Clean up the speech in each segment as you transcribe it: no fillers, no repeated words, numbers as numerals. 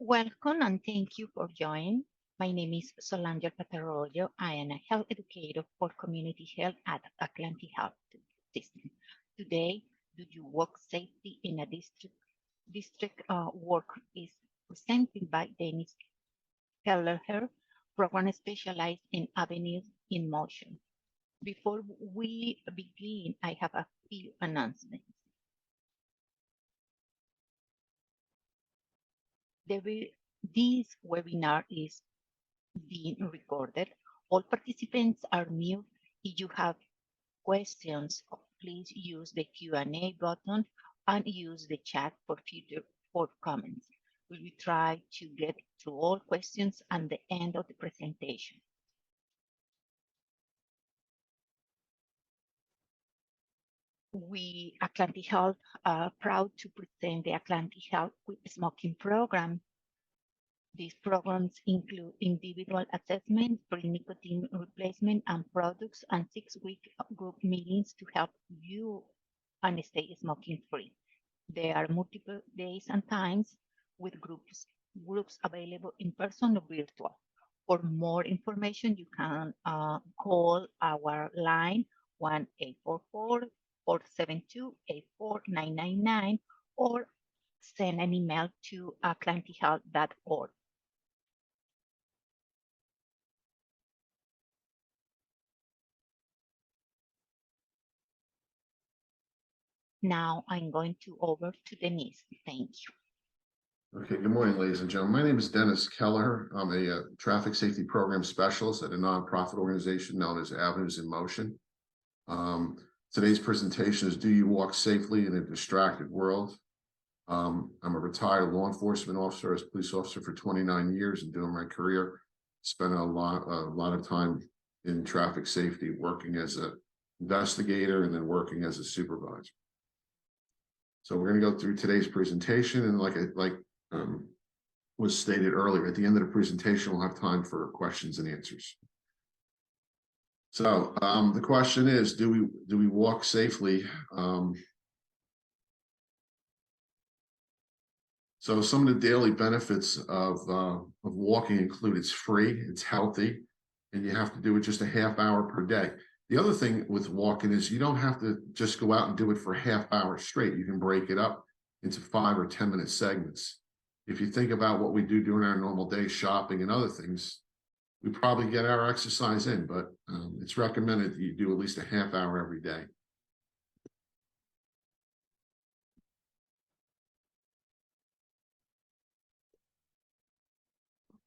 Welcome and thank you for joining. My name is Solange Patarroyo. I am a health educator for community health at Atlantic Health System. Today, do you work safely in a district work is presented by Dennis Kelleher, program specialized in avenues in motion. Before we begin, I have a few announcements. This webinar is being recorded. All participants are mute. If you have questions, please use the Q&A button and use the chat for comments. We will try to get to all questions at the end of the presentation. We, Atlantic Health, are proud to present the Atlantic Health Quit Smoking Program. These programs include individual assessment, pre-nicotine replacement and products, and 6-week group meetings to help you and stay smoking free. There are multiple days and times with groups available in person or virtual. For more information, you can call our line 1-844-472-84999 or send an email to atlantichealth.org. Now I'm going to over to Denise. Thank you. Okay, good morning, ladies and gentlemen. My name is Dennis Keller. I'm a traffic safety program specialist at a nonprofit organization known as Avenues in Motion. Today's presentation is Do You Walk Safely in a Distracted World? I'm a retired law enforcement officer, as a police officer for 29 years, and during my career, spent a lot of time in traffic safety, working as an investigator and then working as a supervisor. So we're going to go through today's presentation, and like was stated earlier, at the end of the presentation, we'll have time for questions and answers. So the question is, do we walk safely? So some of the daily benefits of walking include it's free, it's healthy, and you have to do it just a half hour per day. The other thing with walking is you don't have to just go out and do it for a half hour straight. You can break it up into 5 or 10 minute segments. If you think about what we do during our normal day, shopping and other things, we probably get our exercise in, but it's recommended that you do at least a half hour every day.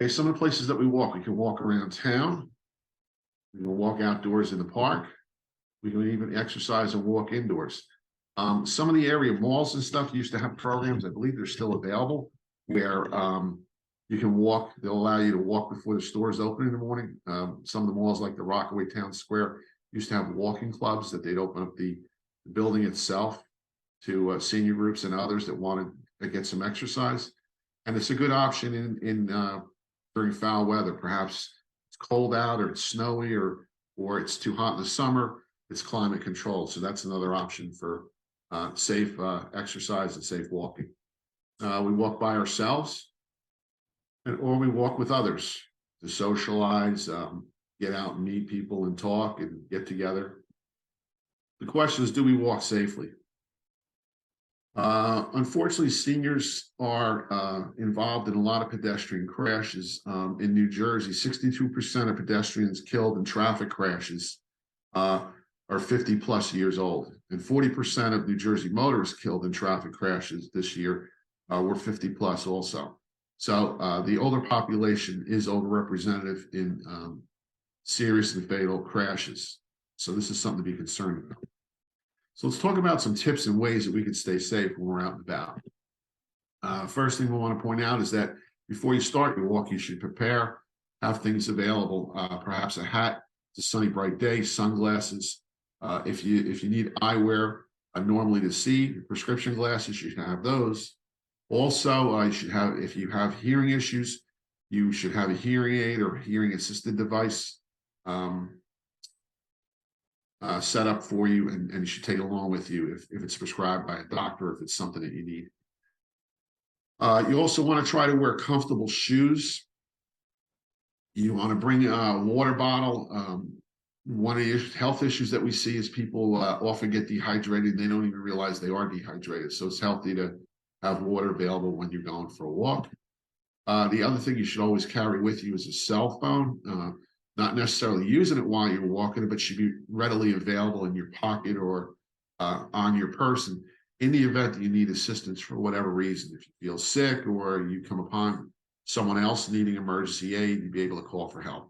Okay, some of the places that we can walk around town. We can walk outdoors in the park. We can even exercise and walk indoors. Some of the area malls and stuff used to have programs, I believe they're still available, where you can walk. They'll allow you to walk before the stores open in the morning. Some of the malls like the Rockaway Town Square used to have walking clubs that they'd open up the building itself to senior groups and others that wanted to get some exercise. And it's a good option during foul weather. Perhaps it's cold out or it's snowy or it's too hot in the summer. It's climate controlled. So that's another option for safe exercise and safe walking. We walk by ourselves or we walk with others to socialize, get out and meet people and talk and get together. The question is, do we walk safely? Unfortunately, seniors are involved in a lot of pedestrian crashes. In New Jersey, 62% of pedestrians killed in traffic crashes are 50 plus years old, and 40% of New Jersey motorists killed in traffic crashes this year were 50 plus also. So the older population is overrepresented in serious and fatal crashes. So this is something to be concerned about. So let's talk about some tips and ways that we can stay safe when we're out and about. First thing we want to point out is that before you start your walk, you should prepare, have things available, perhaps a hat, it's a sunny, bright day, sunglasses. If you need eyewear, normally to see, prescription glasses, you should have those. Also, you should have, if you have hearing issues, you should have a hearing aid or hearing assisted device set up for you, and you should take it along with you if it's prescribed by a doctor, if it's something that you need. You also want to try to wear comfortable shoes. You want to bring a water bottle. One of the health issues that we see is people often get dehydrated. They don't even realize they are dehydrated. So it's healthy to have water available when you're going for a walk. The other thing you should always carry with you is a cell phone. Not necessarily using it while you're walking, but should be readily available in your pocket or on your person in the event that you need assistance for whatever reason. If you feel sick or you come upon someone else needing emergency aid, you'd be able to call for help.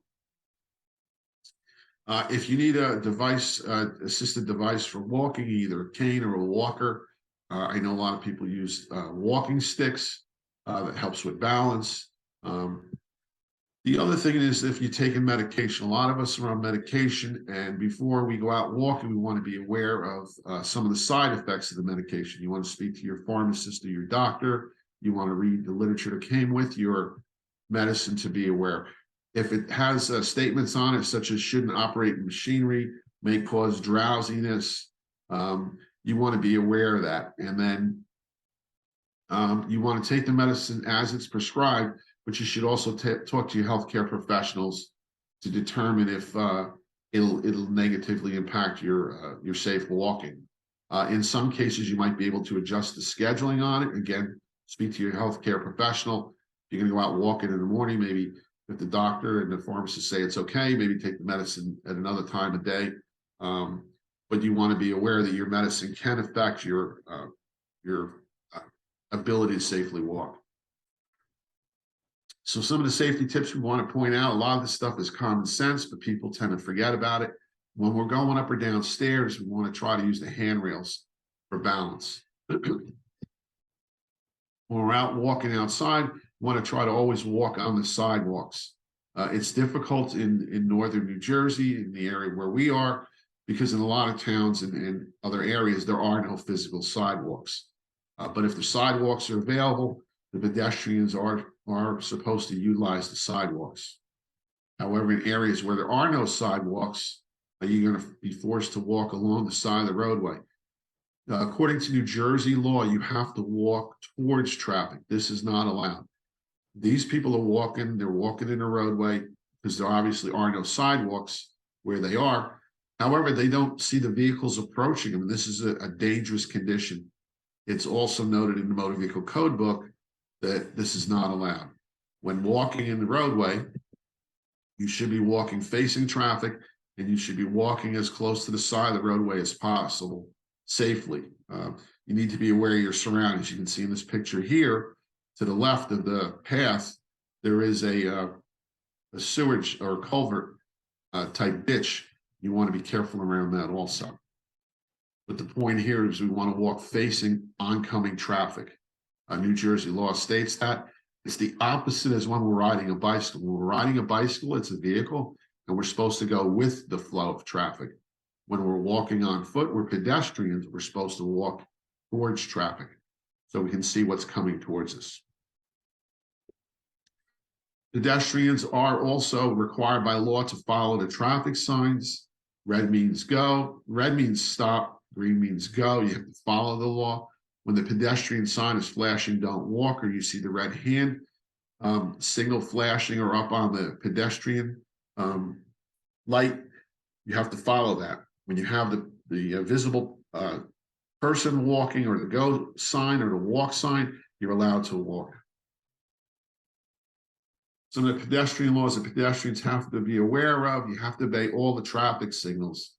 If you need a device, assisted device for walking, either a cane or a walker, I know a lot of people use walking sticks that helps with balance. The other thing is if you're taking medication, a lot of us are on medication, and before we go out walking, we want to be aware of some of the side effects of the medication. You want to speak to your pharmacist or your doctor. You want to read the literature that came with your medicine to be aware. If it has statements on it, such as shouldn't operate machinery, may cause drowsiness, you want to be aware of that. And then you want to take the medicine as it's prescribed, but you should also talk to your healthcare professionals to determine if it'll negatively impact your safe walking. In some cases, you might be able to adjust the scheduling on it. Again, speak to your healthcare professional. If you're going to go out walking in the morning, maybe if the doctor and the pharmacist say it's okay, maybe take the medicine at another time of day. But you want to be aware that your medicine can affect your ability to safely walk. So some of the safety tips we want to point out, a lot of this stuff is common sense, but people tend to forget about it. When we're going up or down stairs, we want to try to use the handrails for balance. When we're out walking outside, we want to try to always walk on the sidewalks. It's difficult in northern New Jersey, in the area where we are, because in a lot of towns and other areas, there are no physical sidewalks. But if the sidewalks are available, the pedestrians are supposed to utilize the sidewalks. However, in areas where there are no sidewalks, you're going to be forced to walk along the side of the roadway. According to New Jersey law, you have to walk towards traffic. This is not allowed. These people are walking, they're walking in a roadway because there obviously are no sidewalks where they are. However, they don't see the vehicles approaching them. This is a dangerous condition. It's also noted in the Motor Vehicle Code book that this is not allowed. When walking in the roadway, you should be walking facing traffic, and you should be walking as close to the side of the roadway as possible safely. You need to be aware of your surroundings. You can see in this picture here, to the left of the path, there is a sewage or culvert type ditch. You want to be careful around that also. But the point here is we want to walk facing oncoming traffic. New Jersey law states that. It's the opposite as when we're riding a bicycle. When we're riding a bicycle, it's a vehicle, and we're supposed to go with the flow of traffic. When we're walking on foot, we're pedestrians. We're supposed to walk towards traffic so we can see what's coming towards us. Pedestrians are also required by law to follow the traffic signs. Red means go, red means stop, green means go. You have to follow the law. When the pedestrian sign is flashing, don't walk, or you see the red hand signal flashing or up on the pedestrian light, you have to follow that. When you have the visible person walking, or the go sign or the walk sign, you're allowed to walk. Some of the pedestrian laws that pedestrians have to be aware of, you have to obey all the traffic signals.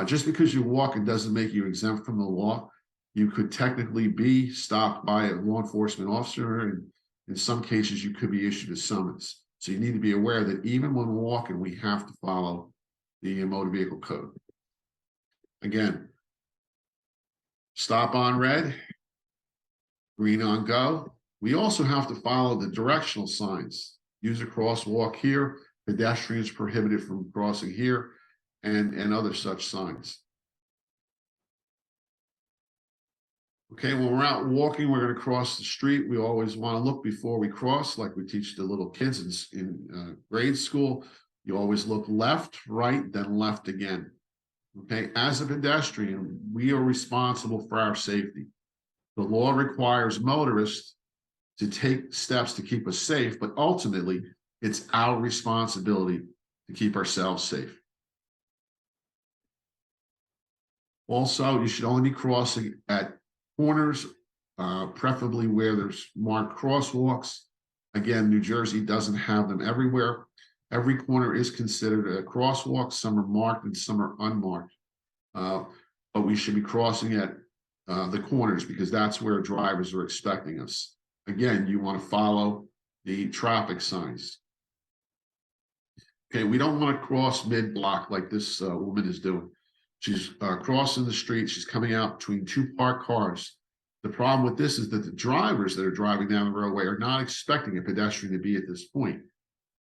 Just because you're walking doesn't make you exempt from the law. You could technically be stopped by a law enforcement officer, and in some cases, you could be issued a summons. So you need to be aware that even when walking, we have to follow the Motor Vehicle Code. Again, stop on red, green on go. We also have to follow the directional signs. Use a crosswalk here, pedestrians prohibited from crossing here, and other such signs. Okay, when we're out walking, we're going to cross the street. We always want to look before we cross, like we teach the little kids in grade school. You always look left, right, then left again. Okay, as a pedestrian, we are responsible for our safety. The law requires motorists to take steps to keep us safe, but ultimately it's our responsibility to keep ourselves safe. Also, you should only be crossing at corners, preferably where there's marked crosswalks. Again, New Jersey doesn't have them everywhere. Every corner is considered a crosswalk. Some are marked and some are unmarked. But we should be crossing at the corners because that's where drivers are expecting us. Again, you want to follow the traffic signs. Okay, we don't want to cross mid-block like this woman is doing. She's crossing the street. She's coming out between two parked cars. The problem with this is that the drivers that are driving down the roadway are not expecting a pedestrian to be at this point.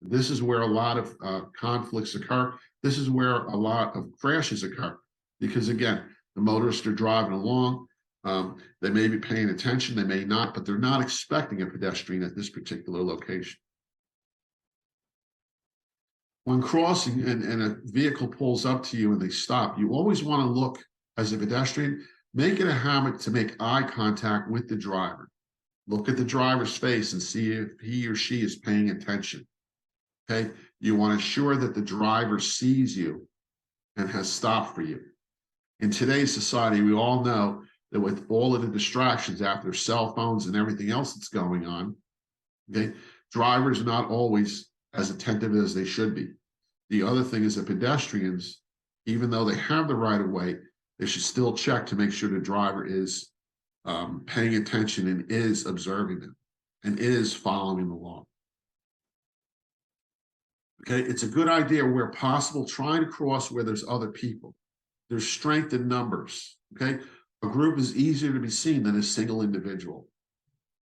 This is where a lot of conflicts occur. This is where a lot of crashes occur because, again, the motorists are driving along. They may be paying attention, they may not, but they're not expecting a pedestrian at this particular location. When crossing and a vehicle pulls up to you and they stop, you always want to look as a pedestrian, make it a habit to make eye contact with the driver. Look at the driver's face and see if he or she is paying attention. Okay, you want to ensure that the driver sees you and has stopped for you. In today's society, we all know that with all of the distractions after cell phones and everything else that's going on, okay, drivers are not always as attentive as they should be. The other thing is that pedestrians, even though they have the right of way, they should still check to make sure the driver is paying attention and is observing them and is following the law. Okay, it's a good idea where possible, trying to cross where there's other people. There's strength in numbers. Okay, a group is easier to be seen than a single individual.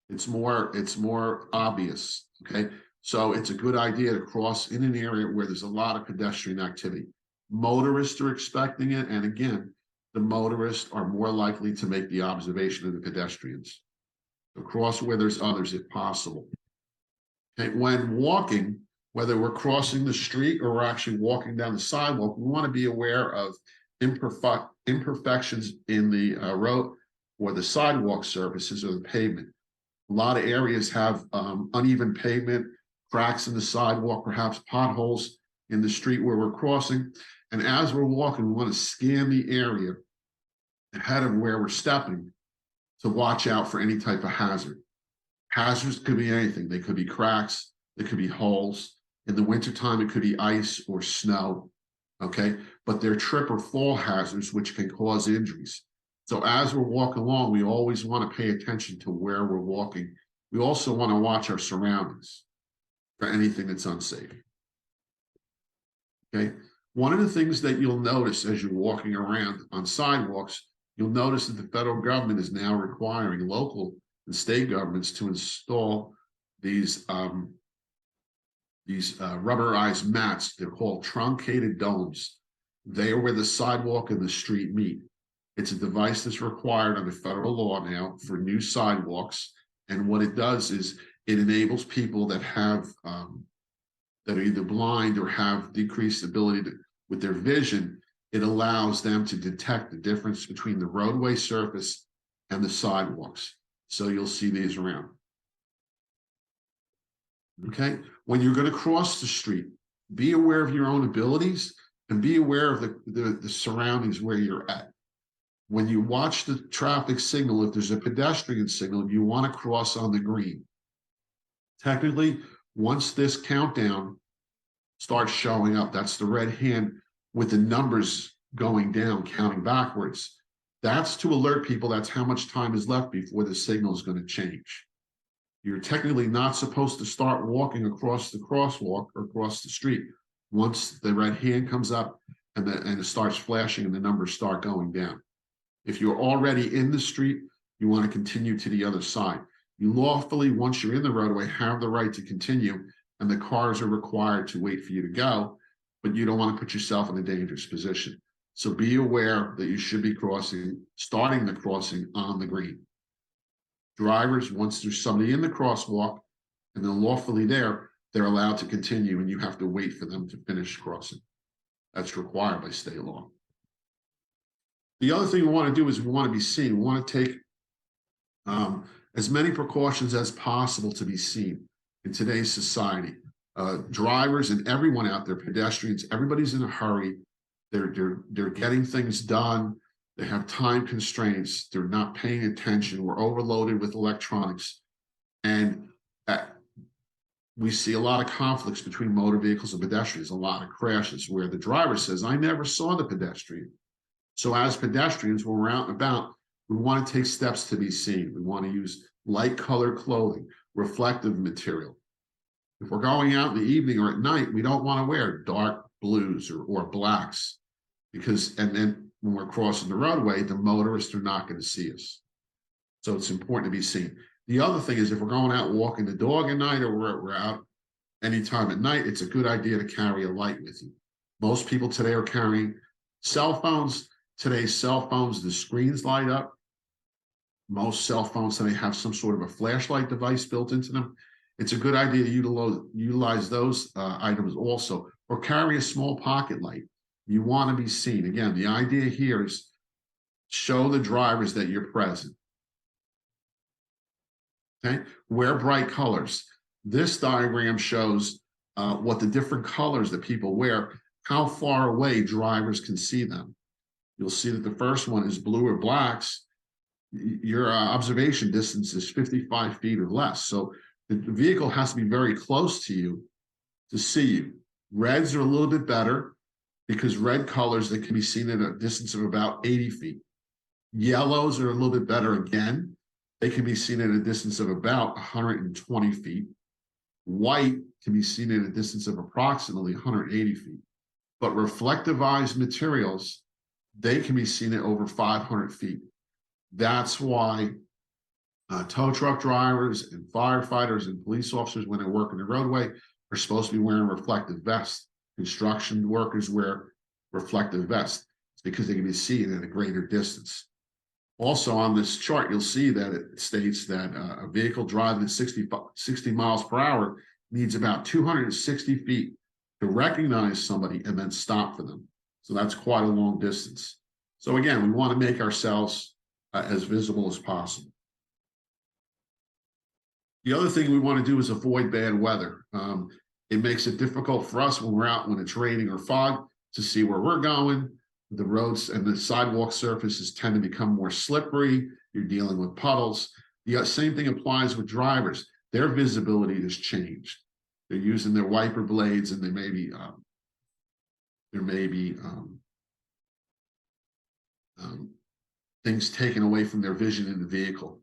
It's more obvious. Okay, so it's a good idea to cross in an area where there's a lot of pedestrian activity. Motorists are expecting it, and again, the motorists are more likely to make the observation of the pedestrians. So cross where there's others if possible. Okay, when walking, whether we're crossing the street or we're actually walking down the sidewalk, we want to be aware of imperfections in the road or the sidewalk surfaces or the pavement. A lot of areas have uneven pavement, cracks in the sidewalk, perhaps potholes in the street where we're crossing. And as we're walking, we want to scan the area ahead of where we're stepping to watch out for any type of hazard. Hazards could be anything. They could be cracks, they could be holes. In the wintertime, it could be ice or snow, okay? But they're trip or fall hazards, which can cause injuries. So as we're walking along, we always want to pay attention to where we're walking. We also want to watch our surroundings for anything that's unsafe, okay? One of the things that you'll notice as you're walking around on sidewalks, you'll notice that the federal government is now requiring local and state governments to install these rubberized mats. They're called truncated domes. They are where the sidewalk and the street meet. It's a device that's required under federal law now for new sidewalks. And what it does is it enables people that have that are either blind or have decreased ability with their vision. It allows them to detect the difference between the roadway surface and the sidewalks. So you'll see these around. Okay, when you're going to cross the street, be aware of your own abilities and be aware of the surroundings where you're at. When you watch the traffic signal, if there's a pedestrian signal, you want to cross on the green. Technically, once this countdown starts showing up, that's the red hand with the numbers going down, counting backwards. That's to alert people that's how much time is left before the signal is going to change. You're technically not supposed to start walking across the crosswalk or across the street once the red hand comes up and it starts flashing and the numbers start going down. If you're already in the street, you want to continue to the other side. You lawfully, once you're in the roadway, have the right to continue, and the cars are required to wait for you to go, but you don't want to put yourself in a dangerous position. So be aware that you should be starting the crossing on the green. Drivers, once there's somebody in the crosswalk and they're lawfully there, they're allowed to continue and you have to wait for them to finish crossing. That's required by state law. The other thing we want to do is we want to be seen. We want to take As many precautions as possible to be seen in today's society. Drivers and everyone out there, pedestrians, everybody's in a hurry. They're getting things done. They have time constraints. They're not paying attention. We're overloaded with electronics. And we see a lot of conflicts between motor vehicles and pedestrians, a lot of crashes where the driver says, I never saw the pedestrian. So as pedestrians, when we're out and about, we want to take steps to be seen. We want to use light colored clothing, reflective material. If we're going out in the evening or at night, we don't want to wear dark blues or blacks because, and then when we're crossing the roadway, the motorists are not going to see us. So it's important to be seen. The other thing is if we're going out walking the dog at night or we're out anytime at night, it's a good idea to carry a light with you. Most people today are carrying cell phones. Today's cell phones, the screens light up. Most cell phones today have some sort of a flashlight device built into them. It's a good idea to utilize those items also, or carry a small pocket light. You want to be seen. Again, the idea here is show the drivers that you're present. Okay, wear bright colors. This diagram shows what the different colors that people wear, how far away drivers can see them. You'll see that the first one is blue or blacks. Your observation distance is 55 feet or less. So the vehicle has to be very close to you to see you. Reds are a little bit better because red colors that can be seen at a distance of about 80 feet. Yellows are a little bit better again. They can be seen at a distance of about 120 feet. White can be seen at a distance of approximately 180 feet. But reflectivized materials, they can be seen at over 500 feet. That's why tow truck drivers and firefighters and police officers, when they work in the roadway, are supposed to be wearing reflective vests. Construction workers wear reflective vests. It's because they can be seen at a greater distance. Also on this chart, you'll see that it states that a vehicle driving at 60 miles per hour needs about 260 feet to recognize somebody and then stop for them. So that's quite a long distance. So again, we want to make ourselves as visible as possible. The other thing we want to do is avoid bad weather. It makes it difficult for us when we're out when it's raining or fog to see where we're going. The roads and the sidewalk surfaces tend to become more slippery. You're dealing with puddles. The same thing applies with drivers. Their visibility has changed. They're using their wiper blades, and there may be things taken away from their vision in the vehicle,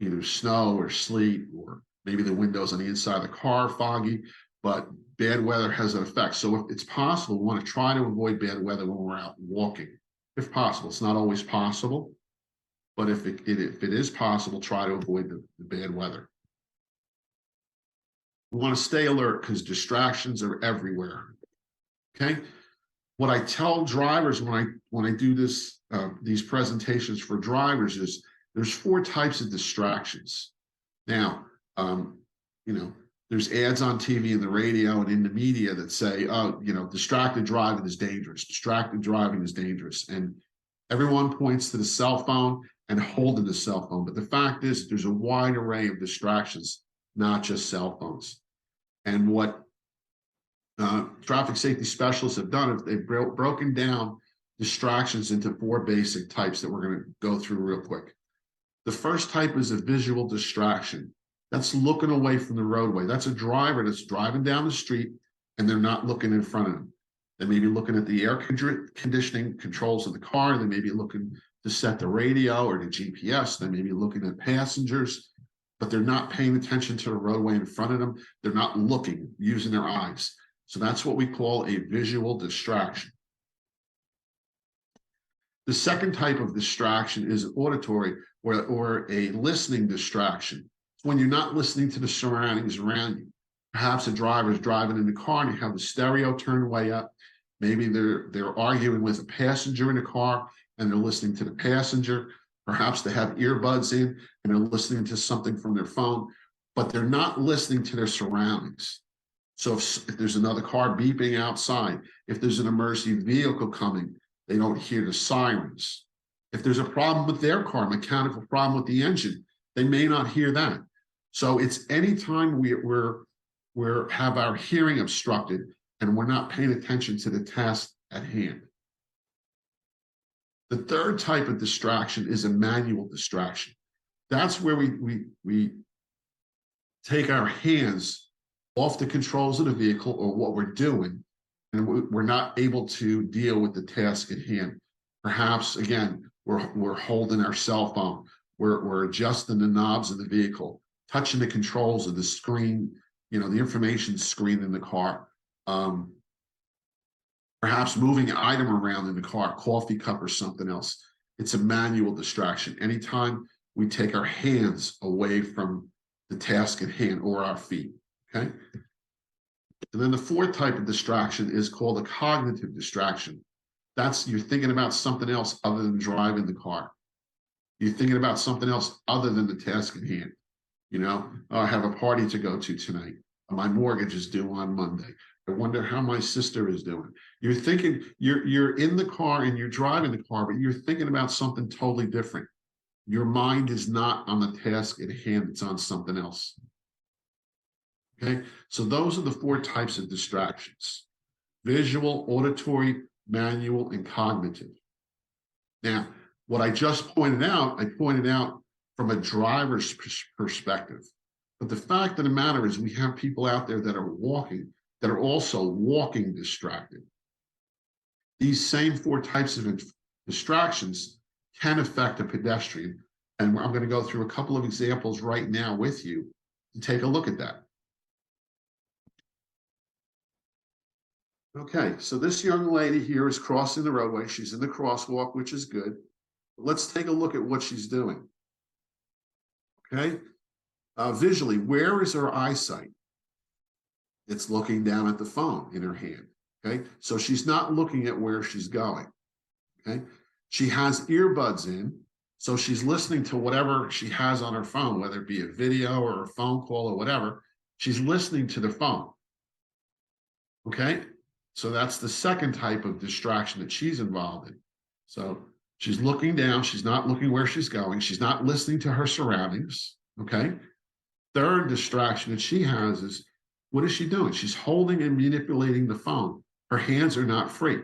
either snow or sleet, or maybe the windows on the inside of the car foggy. But bad weather has an effect. So if it's possible, we want to try to avoid bad weather when we're out walking, if possible. It's not always possible, but if it is possible, try to avoid the bad weather. We want to stay alert because distractions are everywhere. Okay. What I tell drivers when I do this these presentations for drivers is there's 4 types of distractions. Now, there's ads on TV and the radio and in the media that say, oh, distracted driving is dangerous. Distracted driving is dangerous. And everyone points to the cell phone and holding the cell phone. But the fact is, there's a wide array of distractions, not just cell phones. And what traffic safety specialists have done is they've broken down distractions into 4 basic types that we're going to go through real quick. The first type is a visual distraction. That's looking away from the roadway. That's a driver that's driving down the street and they're not looking in front of them. They may be looking at the air conditioning controls of the car. They may be looking to set the radio or the GPS. They may be looking at passengers, but they're not paying attention to the roadway in front of them. They're not looking, using their eyes. So that's what we call a visual distraction. The second type of distraction is auditory or a listening distraction. It's when you're not listening to the surroundings around you. Perhaps a driver is driving in the car and you have the stereo turned way up. Maybe they're arguing with a passenger in the car and they're listening to the passenger. Perhaps they have earbuds in and they're listening to something from their phone, but they're not listening to their surroundings. So if there's another car beeping outside, if there's an emergency vehicle coming, they don't hear the sirens. If there's a problem with their car, mechanical problem with the engine, They may not hear that. So it's anytime we're have our hearing obstructed and we're not paying attention to the task at hand. The third type of distraction is a manual distraction. That's where we take our hands off the controls of the vehicle or what we're doing, and we're not able to deal with the task at hand. Perhaps, again, we're holding our cell phone, we're adjusting the knobs of the vehicle, touching the controls of the screen, the information screen in the car. Perhaps moving an item around in the car, coffee cup or something else. It's a manual distraction. Anytime we take our hands away from the task at hand or our feet, okay? And then the fourth type of distraction is called a cognitive distraction. That's you're thinking about something else other than driving the car. You're thinking about something else other than the task at hand. Oh, I have a party to go to tonight. My mortgage is due on Monday. I wonder how my sister is doing. You're thinking, you're in the car and you're driving the car, but you're thinking about something totally different. Your mind is not on the task at hand, it's on something else. Okay, so those are the four types of distractions: visual, auditory, manual, and cognitive. Now, what I just pointed out, I pointed out from a driver's perspective. But the fact of the matter is we have people out there that are walking, that are also walking distracted. These same four types of distractions can affect a pedestrian. And I'm going to go through a couple of examples right now with you to take a look at that. Okay, so this young lady here is crossing the roadway. She's in the crosswalk, which is good. But let's take a look at what she's doing. Okay, visually, where is her eyesight? It's looking down at the phone in her hand. Okay, so she's not looking at where she's going. Okay, she has earbuds in, so she's listening to whatever she has on her phone, whether it be a video or a phone call or whatever. She's listening to the phone. Okay, so that's the second type of distraction that she's involved in. So she's looking down, she's not looking where she's going, she's not listening to her surroundings. Okay, third distraction that she has is, what is she doing? She's holding and manipulating the phone. Her hands are not free.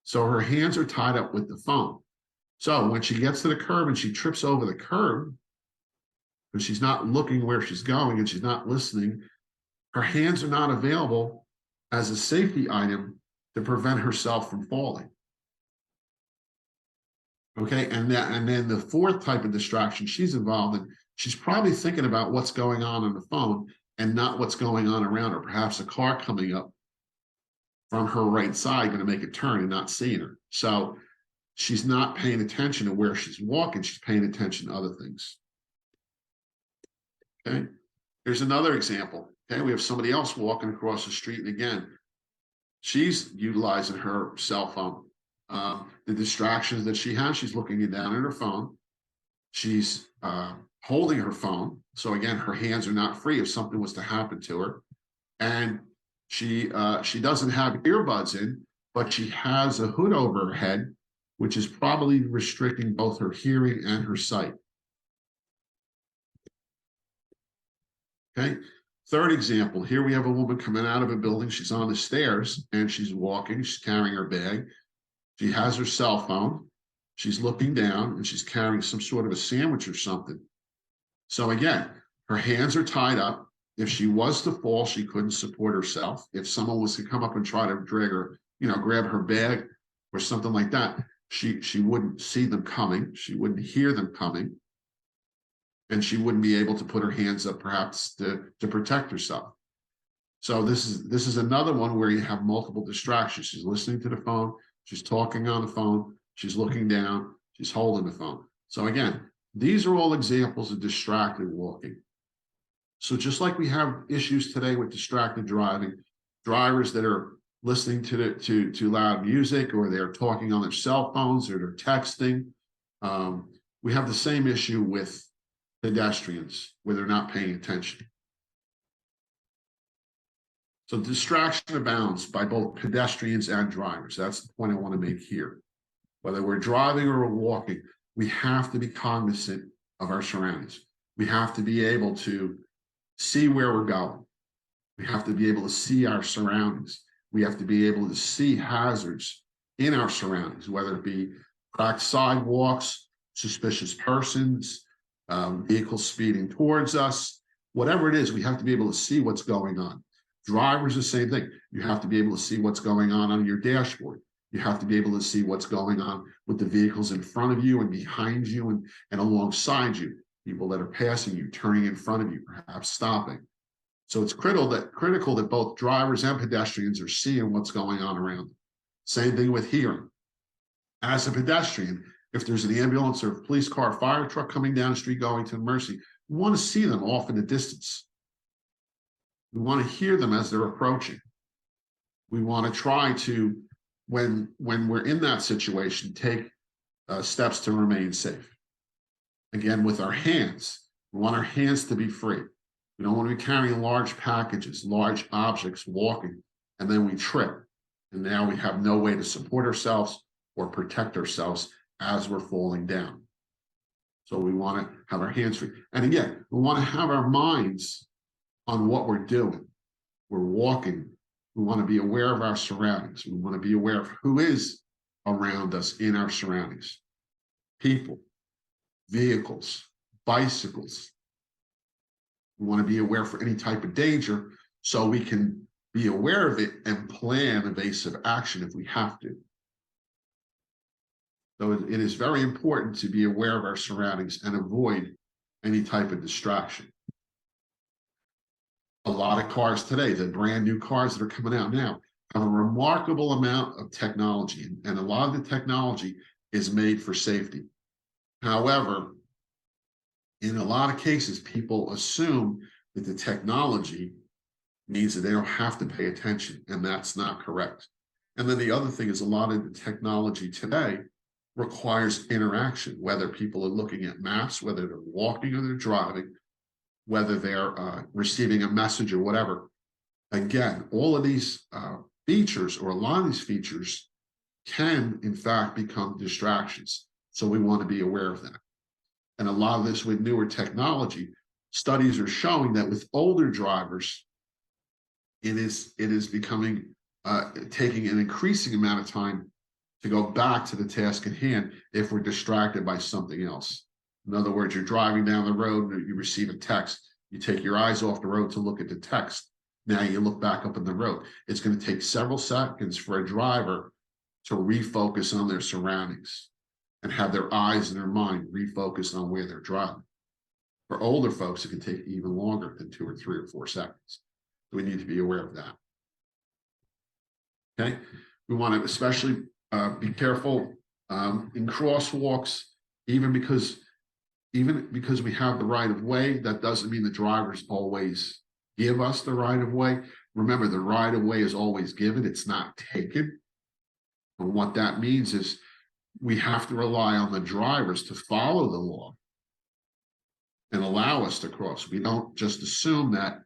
So her hands are tied up with the phone. So when she gets to the curb and she trips over the curb, because she's not looking where she's going and she's not listening, her hands are not available as a safety item to prevent herself from falling. Okay, and then the fourth type of distraction she's involved in, she's probably thinking about what's going on the phone and not what's going on around her. Perhaps a car coming up from her right side going to make a turn and not seeing her. So she's not paying attention to where she's walking. She's paying attention to other things. Okay, here's another example. Okay, we have somebody else walking across the street, and again, she's utilizing her cell phone. The distractions that she has, she's looking down at her phone. She's holding her phone. So again, her hands are not free if something was to happen to her. And she doesn't have earbuds in, but she has a hood over her head, which is probably restricting both her hearing and her sight. Okay. Third example, here we have a woman coming out of a building. She's on the stairs and she's walking. She's carrying her bag. She has her cell phone. She's looking down and she's carrying some sort of a sandwich or something. So again, her hands are tied up. If she was to fall, she couldn't support herself. If someone was to come up and try to drag her, grab her bag or something like that, she wouldn't see them coming. She wouldn't hear them coming. And she wouldn't be able to put her hands up perhaps to protect herself. So this is another one where you have multiple distractions. She's listening to the phone. She's talking on the phone. She's looking down. She's holding the phone. So again, these are all examples of distracted walking. So just like we have issues today with distracted driving, drivers that are listening to loud music, or they're talking on their cell phones, or they're texting, we have the same issue with pedestrians where they're not paying attention. So distraction abounds by both pedestrians and drivers. That's the point I want to make here. Whether we're driving or we're walking, we have to be cognizant of our surroundings. We have to be able to see where we're going. We have to be able to see our surroundings. We have to be able to see hazards in our surroundings, whether it be cracked sidewalks, suspicious persons, vehicles speeding towards us, whatever it is, we have to be able to see what's going on. Drivers, the same thing. You have to be able to see what's going on your dashboard. You have to be able to see what's going on with the vehicles in front of you and behind you and alongside you, people that are passing you, turning in front of you, perhaps stopping. So it's critical that both drivers and pedestrians are seeing what's going on around them. Same thing with hearing. As a pedestrian, if there's an ambulance or a police car, fire truck coming down the street going to emergency, we want to see them off in the distance. We want to hear them as they're approaching. We want to try to, when we're in that situation, take steps to remain safe. Again, with our hands, we want our hands to be free. We don't want to be carrying large packages, large objects, walking, and then we trip. And now we have no way to support ourselves or protect ourselves as we're falling down. So we want to have our hands free. And again, we want to have our minds on what we're doing. We're walking. We want to be aware of our surroundings. We want to be aware of who is around us in our surroundings. People, vehicles, bicycles. We want to be aware for any type of danger so we can be aware of it and plan evasive action if we have to. So it is very important to be aware of our surroundings and avoid any type of distraction. A lot of cars today, the brand new cars that are coming out now, have a remarkable amount of technology, and a lot of the technology is made for safety. However, in a lot of cases, people assume that the technology means that they don't have to pay attention, and that's not correct. And then the other thing is a lot of the technology today requires interaction, whether people are looking at maps, whether they're walking or they're driving, whether they're receiving a message or whatever. Again, all of these features, or a lot of these features, can in fact become distractions. So we want to be aware of that. And a lot of this with newer technology, studies are showing that with older drivers, it is becoming taking an increasing amount of time to go back to the task at hand if we're distracted by something else. In other words, you're driving down the road and you receive a text. You take your eyes off the road to look at the text. Now you look back up in the road. It's going to take several seconds for a driver to refocus on their surroundings and have their eyes and their mind refocused on where they're driving. For older folks, it can take even longer than 2 or 3 or 4 seconds. So we need to be aware of that. Okay, we want to especially be careful in crosswalks, even because we have the right of way. That doesn't mean the drivers always give us the right of way. Remember, the right of way is always given, it's not taken. And what that means is we have to rely on the drivers to follow the law and allow us to cross. We don't just assume that,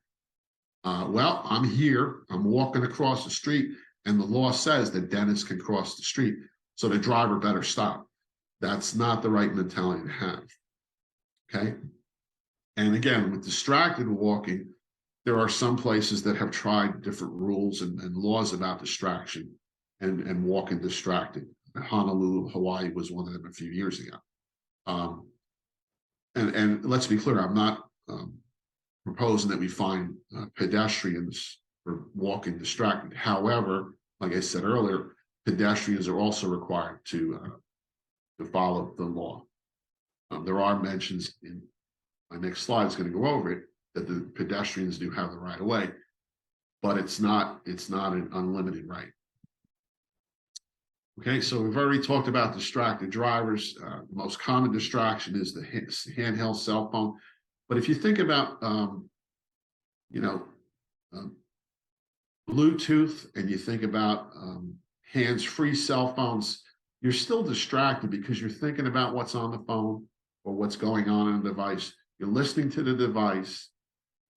well, I'm here, I'm walking across the street, and the law says that Dennis can cross the street, so the driver better stop. That's not the right mentality to have. Okay. And again, with distracted walking, there are some places that have tried different rules and laws about distraction and walking distracted. Honolulu, Hawaii was one of them a few years ago. And let's be clear, I'm not proposing that we find pedestrians for walking distracted. However, like I said earlier, pedestrians are also required to follow the law. There are mentions in my next slide is going to go over it that the pedestrians do have the right of way, but it's not an unlimited right. Okay, so we've already talked about distracted drivers. The most common distraction is the handheld cell phone. But if you think about, Bluetooth, and you think about hands-free cell phones, you're still distracted because you're thinking about what's on the phone or what's going on in the device. You're listening to the device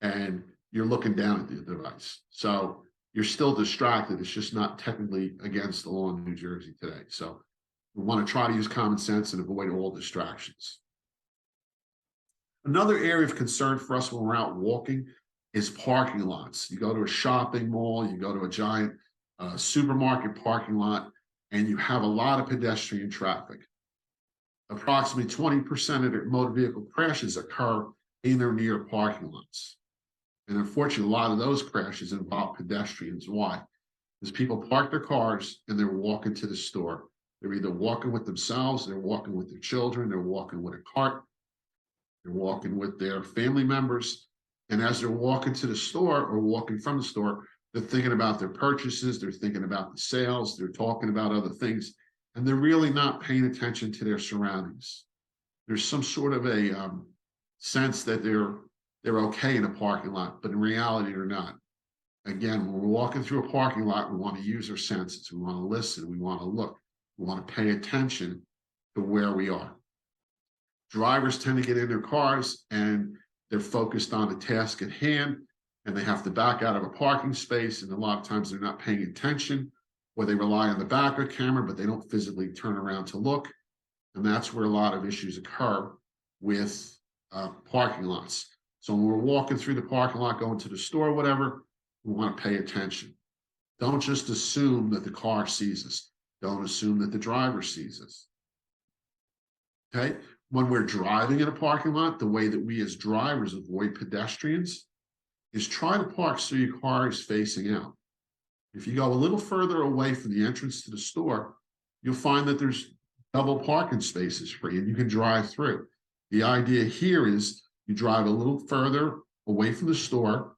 and you're looking down at the device. So you're still distracted. It's just not technically against the law in New Jersey today. So we want to try to use common sense and avoid all distractions. Another area of concern for us when we're out walking is parking lots. You go to a shopping mall, you go to a giant supermarket parking lot, and you have a lot of pedestrian traffic. Approximately 20% of the motor vehicle crashes occur in or near parking lots. And unfortunately, a lot of those crashes involve pedestrians. Why? Because people park their cars and they're walking to the store. They're either walking with themselves, they're walking with their children, they're walking with a cart, they're walking with their family members. And as they're walking to the store or walking from the store, they're thinking about their purchases, they're thinking about the sales, they're talking about other things, and they're really not paying attention to their surroundings. There's some sort of a sense that they're okay in a parking lot, but in reality, they're not. Again, when we're walking through a parking lot, we want to use our senses. We want to listen. We want to look. We want to pay attention to where we are. Drivers tend to get in their cars and they're focused on the task at hand, and they have to back out of a parking space. And a lot of times they're not paying attention, or they rely on the backup camera, but they don't physically turn around to look. And that's where a lot of issues occur with parking lots. So when we're walking through the parking lot, going to the store, whatever, we want to pay attention. Don't just assume that the car sees us. Don't assume that the driver sees us. Okay? When we're driving in a parking lot, the way that we as drivers avoid pedestrians is try to park so your car is facing out. If you go a little further away from the entrance to the store, you'll find that there's double parking spaces free and you can drive through. The idea here is you drive a little further away from the store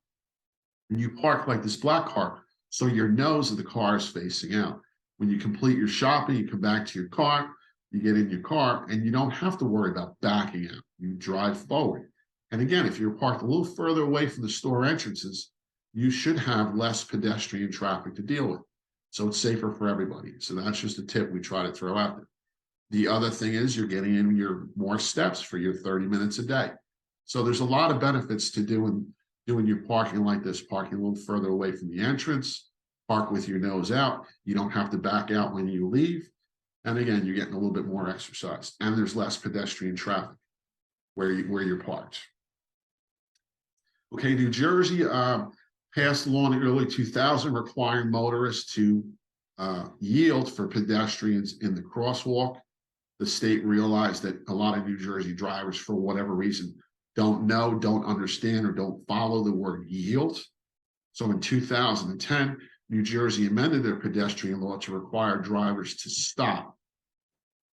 and you park like this black car, so your nose of the car is facing out. When you complete your shopping, you come back to your car, you get in your car, and you don't have to worry about backing out. You drive forward. And again, if you're parked a little further away from the store entrances, you should have less pedestrian traffic to deal with. So it's safer for everybody. So that's just a tip we try to throw out there. The other thing is you're getting in your more steps for your 30 minutes a day. So there's a lot of benefits to doing your parking like this, parking a little further away from the entrance, park with your nose out. You don't have to back out when you leave. And again, you're getting a little bit more exercise, and there's less pedestrian traffic where you're parked. Okay, New Jersey passed law in the early 2000s requiring motorists to yield for pedestrians in the crosswalk. The state realized that a lot of New Jersey drivers, for whatever reason, don't know, don't understand, or don't follow the word yield. So in 2010, New Jersey amended their pedestrian law to require drivers to stop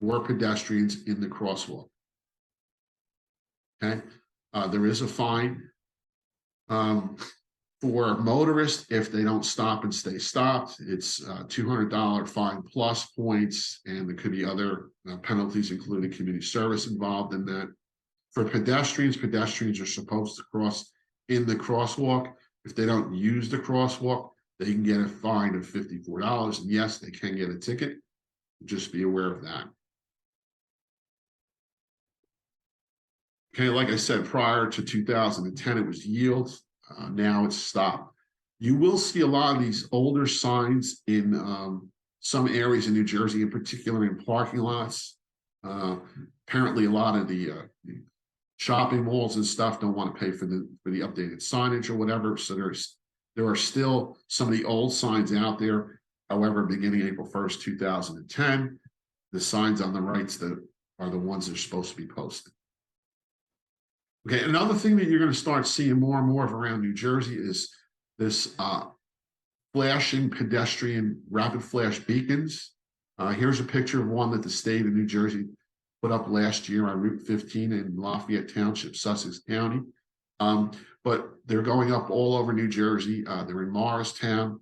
for pedestrians in the crosswalk. Okay, there is a fine for motorists if they don't stop and stay stopped. It's a $200 fine plus points, and there could be other penalties, including community service, involved in that. For pedestrians, pedestrians are supposed to cross in the crosswalk. If they don't use the crosswalk, they can get a fine of $54. And yes, they can get a ticket. Just be aware of that. Okay, like I said, prior to 2010, it was yield. Now it's stop. You will see a lot of these older signs in some areas in New Jersey, in particular in parking lots. Apparently, a lot of the shopping malls and stuff don't want to pay for the updated signage or whatever. So there are still some of the old signs out there. However, beginning April 1st, 2010, the signs on the rights that are the ones that are supposed to be posted. Okay, another thing that you're going to start seeing more and more of around New Jersey is this flashing pedestrian rapid flash beacons. Here's a picture of one that the state of New Jersey put up last year on Route 15 in Lafayette Township, Sussex County. But they're going up all over New Jersey. They're in Morristown.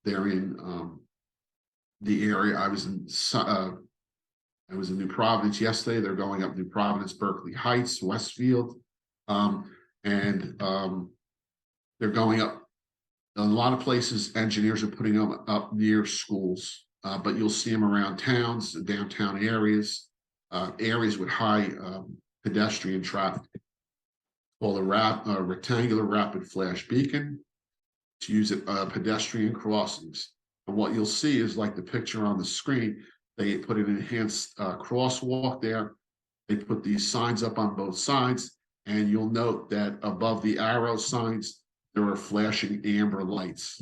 They're in the area. I was in New Providence yesterday. They're going up New Providence, Berkeley Heights, Westfield. They're going up a lot of places. Engineers are putting them up near schools, but you'll see them around towns, downtown areas, areas with high pedestrian traffic. Called a rectangular rapid flash beacon. To use it pedestrian crossings. And what you'll see is like the picture on the screen. They put an enhanced crosswalk there. They put these signs up on both sides. And you'll note that above the arrow signs, there are flashing amber lights.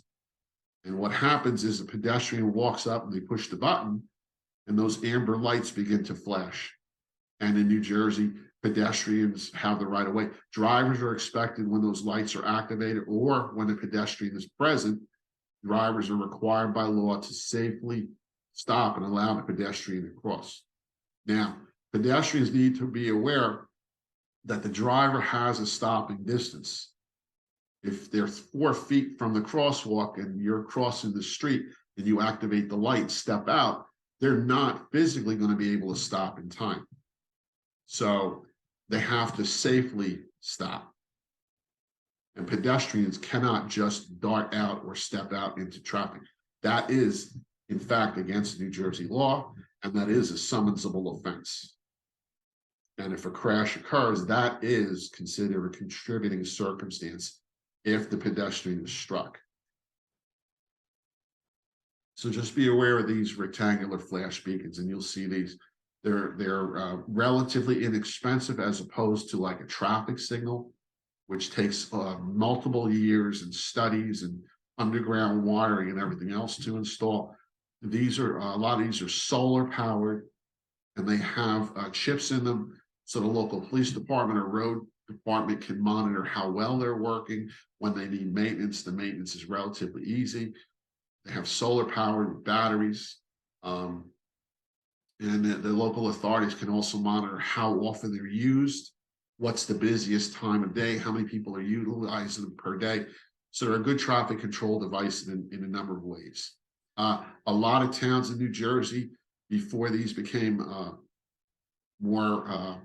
And what happens is a pedestrian walks up and they push the button, and those amber lights begin to flash. And in New Jersey, pedestrians have the right of way. Drivers are expected when those lights are activated or when a pedestrian is present, drivers are required by law to safely stop and allow the pedestrian to cross. Now, pedestrians need to be aware that the driver has a stopping distance. If they're 4 feet from the crosswalk and you're crossing the street and you activate the light, step out, they're not physically going to be able to stop in time. So they have to safely stop. And pedestrians cannot just dart out or step out into traffic. That is, in fact, against New Jersey law, and that is a summonsable offense. And if a crash occurs, that is considered a contributing circumstance if the pedestrian is struck. So just be aware of these rectangular flash beacons, and you'll see these. They're relatively inexpensive as opposed to like a traffic signal, which takes multiple years and studies and underground wiring and everything else to install. These are a lot of these are solar powered, and they have chips in them, so the local police department or road department can monitor how well they're working. When they need maintenance, the maintenance is relatively easy. They have solar powered batteries. And the local authorities can also monitor how often they're used, what's the busiest time of day, how many people are utilizing them per day. So they're a good traffic control device in a number of ways. A lot of towns in New Jersey, before these became more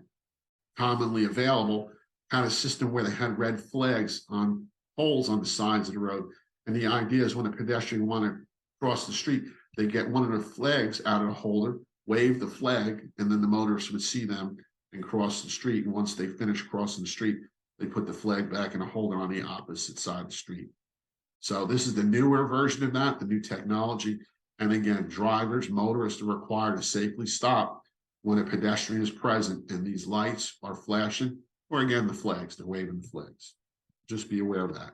commonly available, had a system where they had red flags on poles on the sides of the road. And the idea is when a pedestrian wanted to cross the street, they get one of the flags out of the holder, wave the flag, and then the motorists would see them and cross the street. And once they finish crossing the street, they put the flag back in a holder on the opposite side of the street. So this is the newer version of that, the new technology. And again, drivers, motorists are required to safely stop when a pedestrian is present and these lights are flashing, or again, the flags, they're waving the flags. Just be aware of that.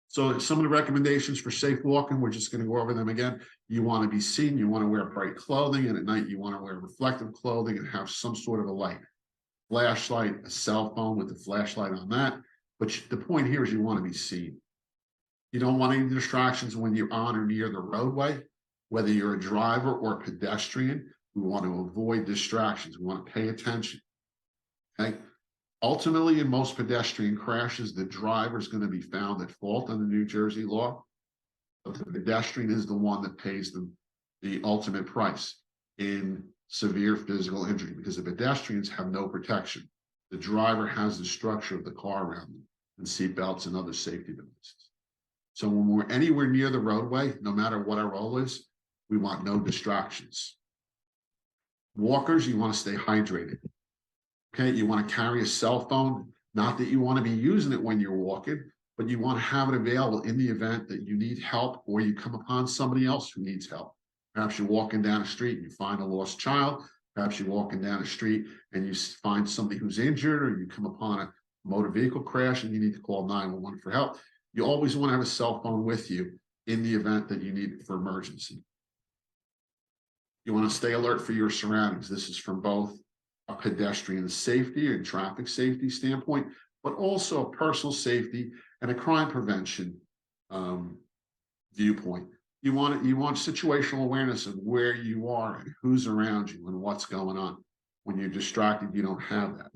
So some of the recommendations for safe walking, we're just going to go over them again. You want to be seen, you want to wear bright clothing, and at night you want to wear reflective clothing and have some sort of a light. Flashlight, a cell phone with a flashlight on that. But the point here is you want to be seen. You don't want any distractions when you're on or near the roadway, whether you're a driver or a pedestrian. We want to avoid distractions. We want to pay attention. Okay. Ultimately, in most pedestrian crashes, the driver is going to be found at fault under New Jersey law, but the pedestrian is the one that pays them the ultimate price in severe physical injury because the pedestrians have no protection. The driver has the structure of the car around them and seat belts and other safety devices. So when we're anywhere near the roadway, no matter what our role is, we want no distractions. Walkers, you want to stay hydrated. Okay, you want to carry a cell phone, not that you want to be using it when you're walking, but you want to have it available in the event that you need help or you come upon somebody else who needs help. Perhaps you're walking down the street and you find a lost child. Perhaps you're walking down the street and you find somebody who's injured, or you come upon a motor vehicle crash and you need to call 911 for help. You always want to have a cell phone with you in the event that you need it for emergency. You want to stay alert for your surroundings. This is from both a pedestrian safety and traffic safety standpoint, but also a personal safety and a crime prevention viewpoint. You want situational awareness of where you are and who's around you and what's going on. When you're distracted, you don't have that.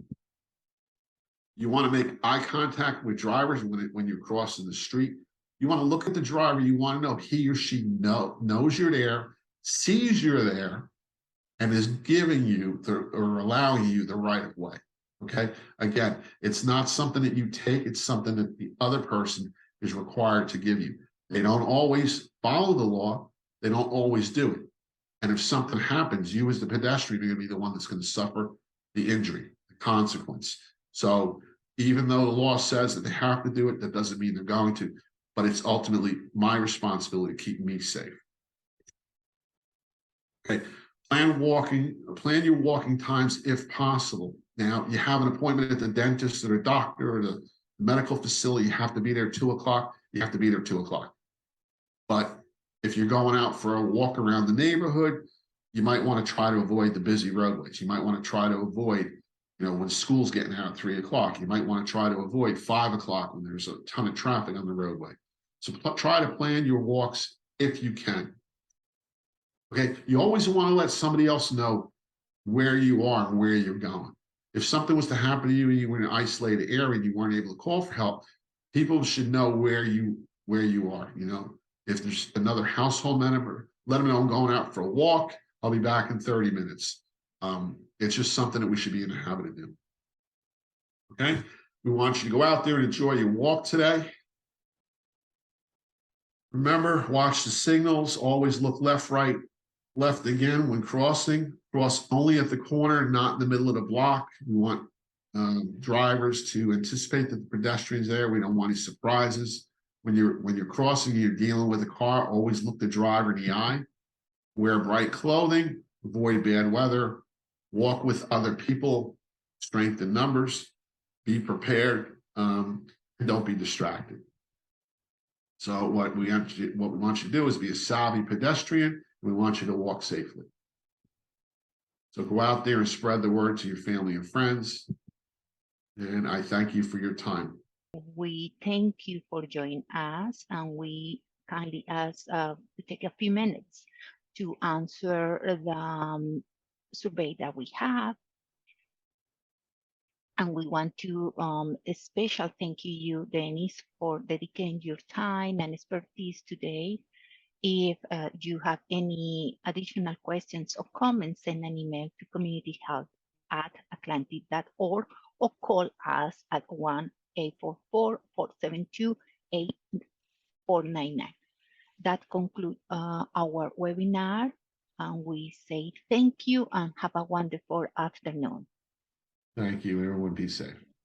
You want to make eye contact with drivers when you're crossing the street. You want to look at the driver. You want to know he or she knows you're there, sees you're there, and is giving you or allowing you the right of way. Okay. Again, it's not something that you take, it's something that the other person is required to give you. They don't always follow the law, they don't always do it. And if something happens, you as the pedestrian are going to be the one that's going to suffer the injury, the consequence. So even though the law says that they have to do it, that doesn't mean they're going to, but it's ultimately my responsibility to keep me safe. Okay. Plan your walking times if possible. Now, you have an appointment at the dentist or the doctor or the medical facility, you have to be there 2 o'clock, you have to be there 2 o'clock. But if you're going out for a walk around the neighborhood, you might want to try to avoid the busy roadways. You might want to try to avoid, when school's getting out at 3 o'clock, you might want to try to avoid 5 o'clock when there's a ton of traffic on the roadway. So try to plan your walks if you can. Okay, you always want to let somebody else know where you are and where you're going. If something was to happen to you and you were in an isolated area and you weren't able to call for help, people should know where you are. If there's another household member, let them know I'm going out for a walk. I'll be back in 30 minutes. It's just something that we should be in the habit of doing. Okay, we want you to go out there and enjoy your walk today. Remember, watch the signals, always look left, right, left again when crossing. Cross only at the corner, not in the middle of the block. We want drivers to anticipate that the pedestrians there. We don't want any surprises. When you're crossing, you're dealing with a car, always look the driver in the eye. Wear bright clothing, avoid bad weather, walk with other people, strength in numbers, be prepared, and don't be distracted. So what we want you to do is be a savvy pedestrian. We want you to walk safely. So go out there and spread the word to your family and friends. And I thank you for your time. We thank you for joining us, and we kindly ask to take a few minutes to answer the survey that we have. And we want to a special thank you, Dennis, for dedicating your time and expertise today. If you have any additional questions or comments, send an email to communityhealth@atlantic.org or call us at 1-844-472-8499. That concludes our webinar, and we say thank you and have a wonderful afternoon. Thank you. Everyone be safe.